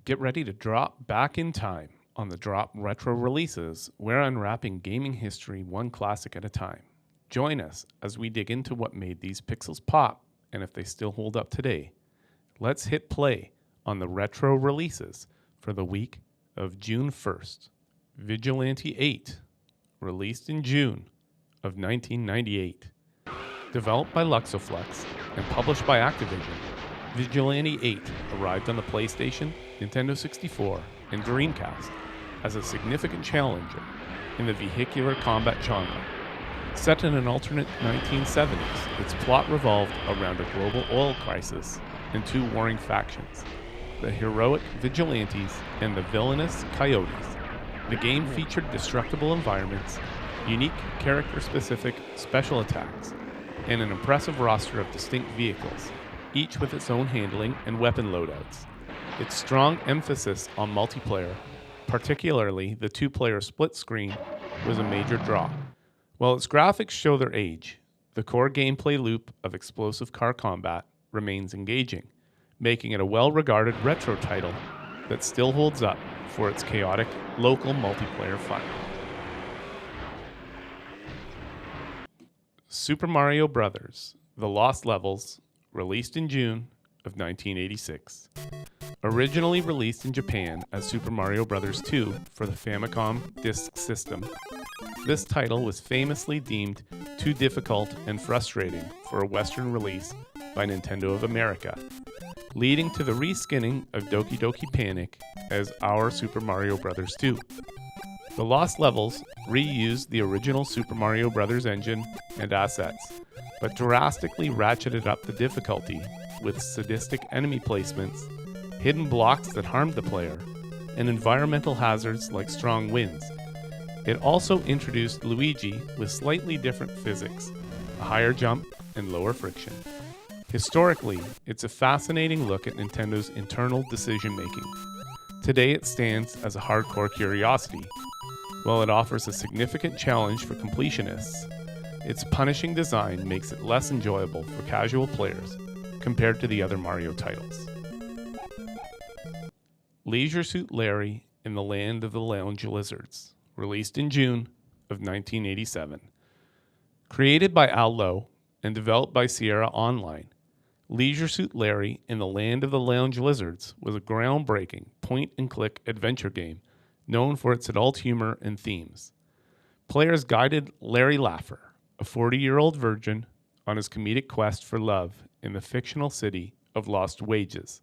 Get ready to drop back in time on the Drop Retro Releases. We're unwrapping gaming history one classic at a time. Join us as we dig into what made these pixels pop and if they still hold up today. Let's hit play on the Retro Releases for the week of June 1st. Vigilante 8, released in June of 1998. Developed by Luxoflex and published by Activision, Vigilante 8 arrived on the PlayStation, Nintendo 64, and Dreamcast as a significant challenger in the vehicular combat genre. Set in an alternate 1970s, its plot revolved around a global oil crisis and two warring factions, the heroic Vigilantes and the villainous Coyotes. The game featured destructible environments, unique character-specific special attacks, and an impressive roster of distinct vehicles, each with its own handling and weapon loadouts. Its strong emphasis on multiplayer, particularly the two-player split screen, was a major draw. While its graphics show their age, the core gameplay loop of explosive car combat remains engaging, making it a well-regarded retro title that still holds up for its chaotic local multiplayer fun. Super Mario Bros. The Lost Levels, released in June of 1986. Originally released in Japan as Super Mario Bros. 2 for the Famicom Disk System, this title was famously deemed too difficult and frustrating for a Western release by Nintendo of America, leading to the reskinning of Doki Doki Panic as Our Super Mario Bros. 2. The Lost Levels reused the original Super Mario Bros. Engine and assets, but drastically ratcheted up the difficulty with sadistic enemy placements, hidden blocks that harmed the player, and environmental hazards like strong winds. It also introduced Luigi with slightly different physics, a higher jump and lower friction. Historically, it's a fascinating look at Nintendo's internal decision-making. Today it stands as a hardcore curiosity. While it offers a significant challenge for completionists, its punishing design makes it less enjoyable for casual players compared to the other Mario titles. Leisure Suit Larry in the Land of the Lounge Lizards, released in June of 1987. Created by Al Lowe and developed by Sierra Online, Leisure Suit Larry in the Land of the Lounge Lizards was a groundbreaking point-and-click adventure game known for its adult humor and themes. Players guided Larry Laffer, a 40-year-old virgin, on his comedic quest for love in the fictional city of Lost Wages.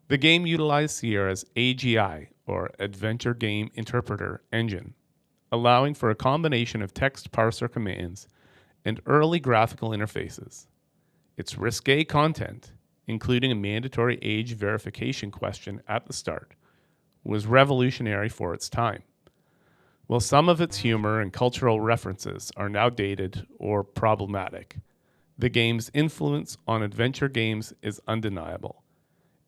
The game utilized Sierra's AGI, or Adventure Game Interpreter, engine, allowing for a combination of text parser commands and early graphical interfaces. Its risqué content, including a mandatory age verification question at the start, was revolutionary for its time. While some of its humor and cultural references are now dated or problematic, the game's influence on adventure games is undeniable.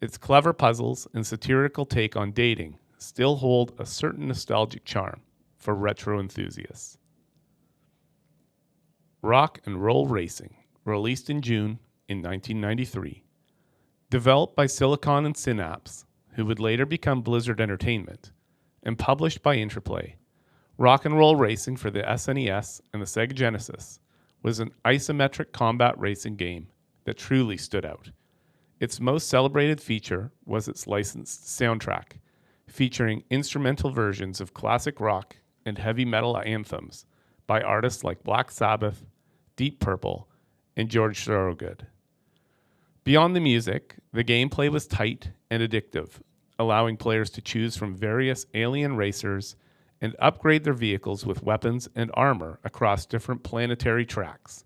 Its clever puzzles and satirical take on dating still hold a certain nostalgic charm for retro enthusiasts. Rock and Roll Racing, released in June in 1993. Developed by Silicon and Synapse, who would later become Blizzard Entertainment, and published by Interplay, Rock and Roll Racing for the SNES and the Sega Genesis was an isometric combat racing game that truly stood out. Its most celebrated feature was its licensed soundtrack, featuring instrumental versions of classic rock and heavy metal anthems by artists like Black Sabbath, Deep Purple, and George Thorogood. Beyond the music, the gameplay was tight and addictive, allowing players to choose from various alien racers and upgrade their vehicles with weapons and armor across different planetary tracks.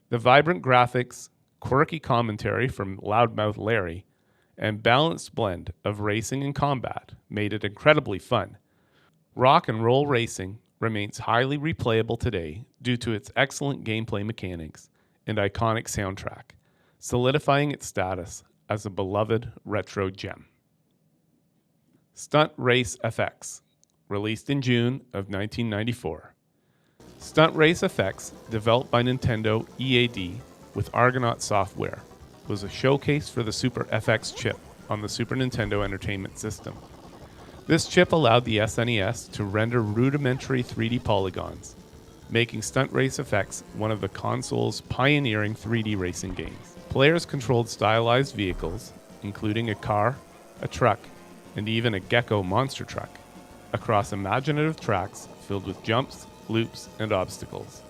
The vibrant graphics, quirky commentary from Loudmouth Larry, and balanced blend of racing and combat made it incredibly fun. Rock and Roll Racing remains highly replayable today due to its excellent gameplay mechanics and iconic soundtrack, solidifying its status as a beloved retro gem. Stunt Race FX, released in June of 1994. Stunt Race FX, developed by Nintendo EAD with Argonaut Software, was a showcase for the Super FX chip on the Super Nintendo Entertainment System. This chip allowed the SNES to render rudimentary 3D polygons, making Stunt Race FX one of the console's pioneering 3D racing games. Players controlled stylized vehicles, including a car, a truck, and even a gecko monster truck, across imaginative tracks filled with jumps, loops, and obstacles.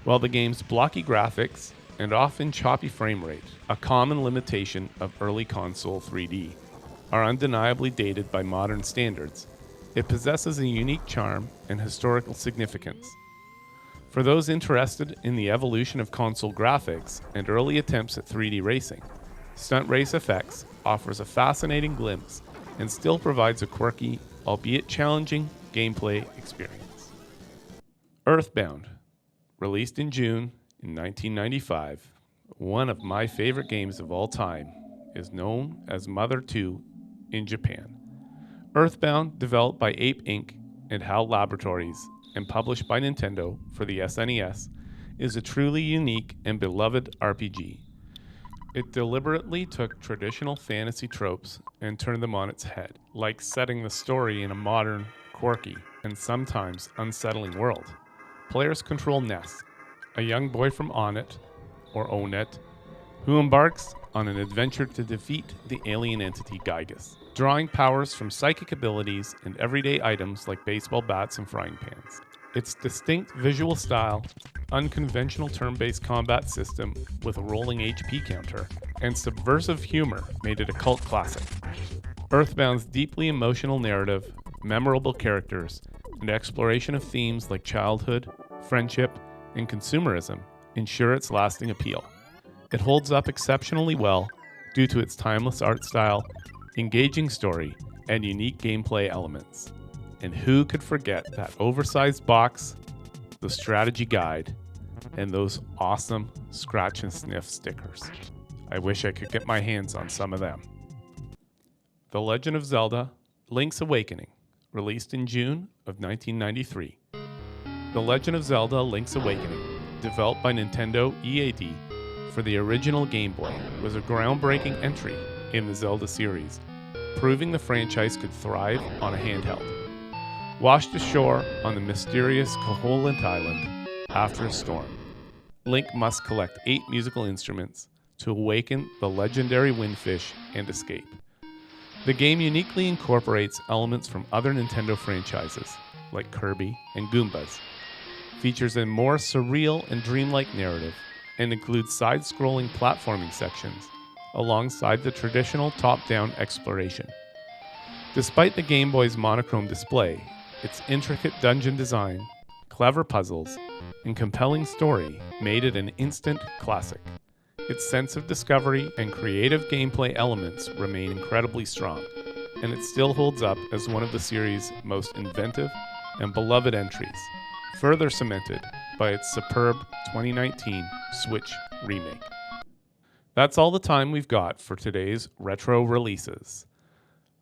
While the game's blocky graphics and often choppy frame rate, a common limitation of early console 3D, are undeniably dated by modern standards, it possesses a unique charm and historical significance. For those interested in the evolution of console graphics and early attempts at 3D racing, Stunt Race FX offers a fascinating glimpse and still provides a quirky, albeit challenging, gameplay experience. Earthbound, released in June in 1995, one of my favorite games of all time, is known as Mother 2 in Japan. Earthbound, developed by Ape Inc. and HAL Laboratories and published by Nintendo for the SNES, is a truly unique and beloved RPG. It deliberately took traditional fantasy tropes and turned them on its head, like setting the story in a modern, quirky, and sometimes unsettling world. Players control Ness, a young boy from Onet, or Onet, who embarks on an adventure to defeat the alien entity Gygus, drawing powers from psychic abilities and everyday items like baseball bats and frying pans. Its distinct visual style, unconventional turn-based combat system with a rolling HP counter, and subversive humor made it a cult classic. Earthbound's deeply emotional narrative, memorable characters, and exploration of themes like childhood, friendship, and consumerism ensure its lasting appeal. It holds up exceptionally well due to its timeless art style, engaging story, and unique gameplay elements. And who could forget that oversized box, the strategy guide, and those awesome scratch and sniff stickers. I wish I could get my hands on some of them. The Legend of Zelda: Link's Awakening, released in June of 1993. The Legend of Zelda: Link's Awakening, developed by Nintendo EAD for the original Game Boy, was a groundbreaking entry in the Zelda series, proving the franchise could thrive on a handheld. Washed ashore on the mysterious Koholint Island after a storm, Link must collect 8 musical instruments to awaken the legendary windfish and escape. The game uniquely incorporates elements from other Nintendo franchises, like Kirby and Goombas, features a more surreal and dreamlike narrative, and includes side-scrolling platforming sections alongside the traditional top-down exploration. Despite the Game Boy's monochrome display, its intricate dungeon design, clever puzzles, and compelling story made it an instant classic. Its sense of discovery and creative gameplay elements remain incredibly strong, and it still holds up as one of the series' most inventive and beloved entries, further cemented by its superb 2019 Switch remake. That's all the time we've got for today's retro releases.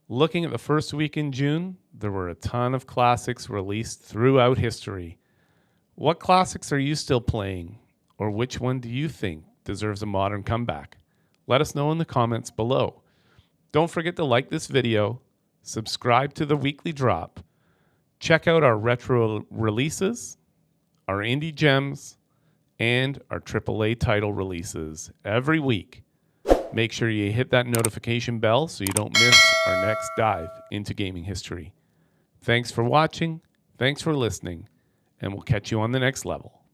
Looking at the first week in June, there were a ton of classics released throughout history. What classics are you still playing, or which one do you think deserves a modern comeback? Let us know in the comments below. Don't forget to like this video, subscribe to the weekly drop, check out our retro releases, our indie gems, and our AAA title releases every week. Make sure you hit that notification bell so you don't miss our next dive into gaming history. Thanks for watching, thanks for listening, and we'll catch you on the next level.